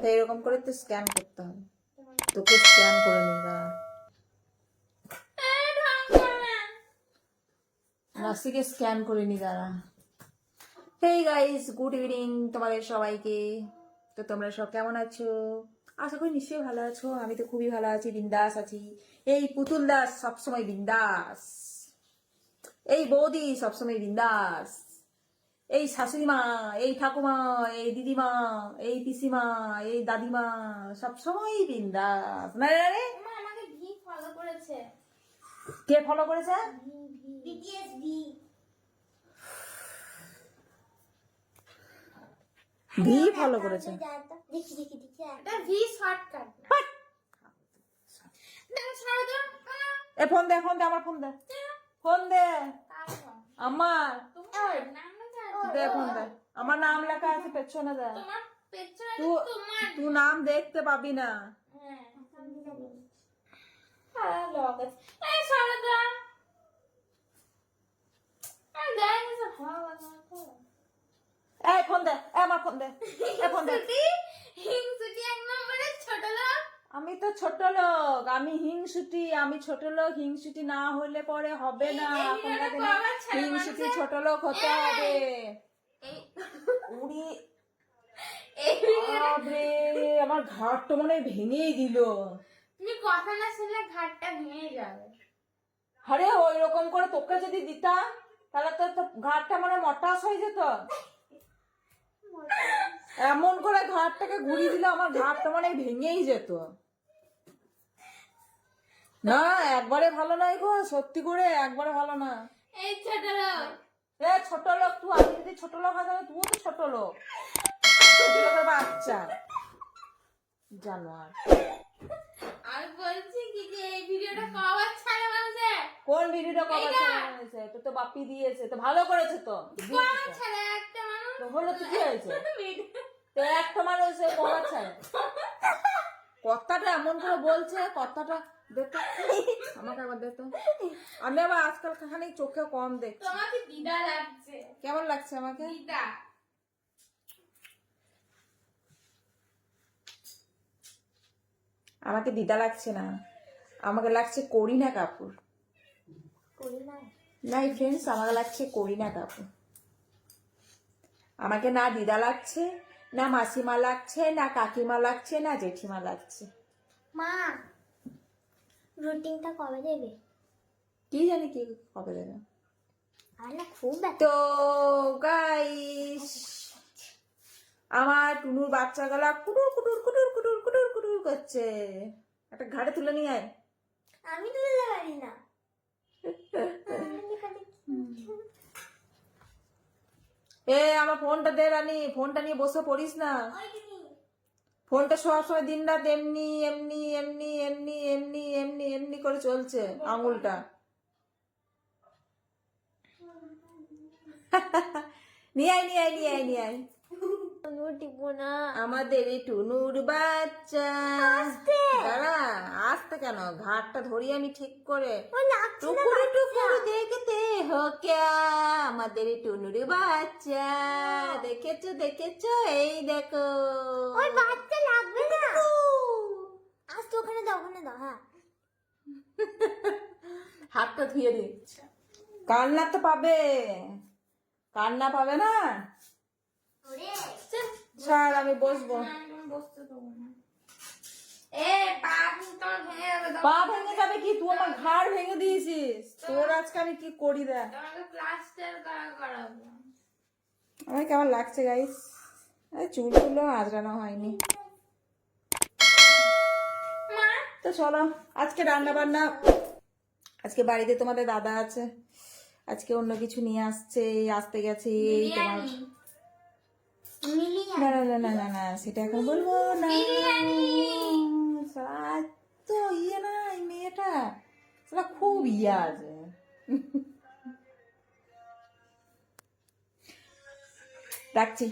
তো এরকম করে তো স্ক্যান করতে হবে। তোকে স্ক্যান করে নি দাঁড়া, নাসিকে স্ক্যান করে নি দাঁড়া। হেই গাইস, গুড ইভিনিং তোমাদের সবাইকে। তো তোমরা সব কেমন আছো? আশা করি নিশ্চয়ই ভালো আছো। আমি তো খুবই ভালো আছি, বিন্দাস আছি। এই পুতুল দাস সবসময় বিন্দাস, এই বৌদি সবসময় বিন্দাস, এই শাশুড়ি মা, এই ঠাকুমা, এই দিদিমা, এই পিসিমা, এই দাদিমা সবসময় বিন্দাস। না রে রে, আমাকে ভি ফলো করেছে। কে ফলো করেছে? BTS V. ভি ফলো করেছে। দেখি দেখি দেখি, এটা ভি শর্টকাট না। না ছাড় দাও। এ ফোন দে, ফোন দে, আমার ফোন দে, ফোন দে আমার, তোমার নাম না দে ফোন দে। আমার নাম লেখা আছে পেছনে, দে। তোমার পেছনে তোমার তুই নাম দেখতে পাবি না। হ্যাঁ লগ আছে। এই ছাড় দাও। আর গায়ে না ভালো লাগে তো। এই ফোন দে, আমার ফোন দে, এ ফোন দে। হিংসুটি এক নম্বরে ছোট লোক। আমি তো ছোট লোক, আমি হিংসুটি, আমি ছোট লোক। হিংসুটি না হলে পরে হবে না। এখনকার দিনে হিংসুটি ছোট লোক হতে হবে। উড়ি বাপরে, আমার ঘাটটা মনে হয় ভেঙেই দিল। তুমি কথা না শুনলে ঘাটটা ভেঙে যাবে। আরে ওই রকম করে তোকে যদি দিতাম তাহলে তো ঘাটটা মানে মটাস হয়ে যেত। এমন করে ঘাটটাকে ঘুরিয়ে দিলে আমার ঘাটটা মানে ভেঙেই যেত। না একবারে ভালো নয় গো, সত্যি করে একবারে ভালো না। এই ছোট লোক। এ ছোট লোক তুই, আমি যদি ছোট লোক হয় তাহলে তুইও তো ছোট লোক, ছোট লোকের বাচ্চা জানোয়ার। আমি বলছি কি যে এই ভিডিওটা কবার ছাড়া মানুষে? কোন ভিডিওটা কবে ছেড়ে হয়েছে? তো তো বাপি দিয়েছে, তো ভালো করেছে তো। কবার ছাড়া একটা মানুষ? তো হলো তো কি হয়েছে? তো একটা মানুষ কবার ছাড়ে? কথাটা এমন করে বলছে, কথাটা দেখো আমাকে আবার দেখো। আমি আবার আজকাল খানিক চোখে কম দেখছি। তোমাকে দিদা লাগছে। কেমন লাগছে আমাকে? দিদা। আমাকে দিদা লাগছে না, আমাকে লাগছে করিনা কাপুর। করিনা? নাই ফ্রেন্ডস, আমাকে লাগছে করিনা কাপুর। আমাকে না দিদা লাগছে, না মাসিমা লাগছে, না কাকিমা লাগছে, না জেঠিমা লাগছে। মা রুটিনটা কবে দেবে? কি জানি কি কবে দেবে। আর না খুব তো গাইস, আমার টুনুর বাচ্চা গলা কুটুর কুটুর কুটুর কুটুর কুটুর কুটুর করছে। একটা ঘাড়ে তুলে নিয়ে আয়। আমি তো দিতে পারি না। এ আমার ফোনটা দে রানী, ফোনটা নিয়ে বসে পড়িস না। ফোনটা সবসময় দিন রাত এমনি এমনি এমনি এমনি এমনি এমনি এমনি করে চলছে আঙুলটা। নিয়ে আয় নিয়ে আয় নিয়ে আয় নিয়ে আয়। আমাদের এই টুনুর বাচ্চা। দাঁড়া, আসতে কেন? ঘাটটা ধরি আমি ঠিক করে। টুকুর টুকুর দেখতে হো ক্যা, আমাদের এই টুনুর বাচ্চা। দেখেছো দেখেছো, এই দেখো। ওই বাচ্চা লাগবে না। আজ তো ওখানে দাও, ওখানে দাও। হ্যাঁ হাতটা ধুয়ে দি। কান্না তো পাবে, কান্না পাবে না। ছাড়, আমি বসবো। বসতে দেবো না। এ পা তোর ভেঙে যাবে। পা ভেঙে যাবে কি? তুই আমার ঘাড় ভেঙে দিয়েছিস। তোর আজকে আমি কি করি দেখ। তোমাকে প্লাস্টার করাবো। আমার কেমন লাগছে গাইস? চুলগুলো আজরানো হয়নি। মা তো চলো, আজকে রান্না বান্না, আজকে বাড়িতে তোমাদের দাদা আছে, আজকে অন্য কিছু নিয়ে আসছে, আসতে গেছে এই তোমার। না না না না না না, সেটা এখন বলবো না। তো ইয়ে না, এই মেয়েটা সেটা খুব ইয়ে আছে। রাখছি।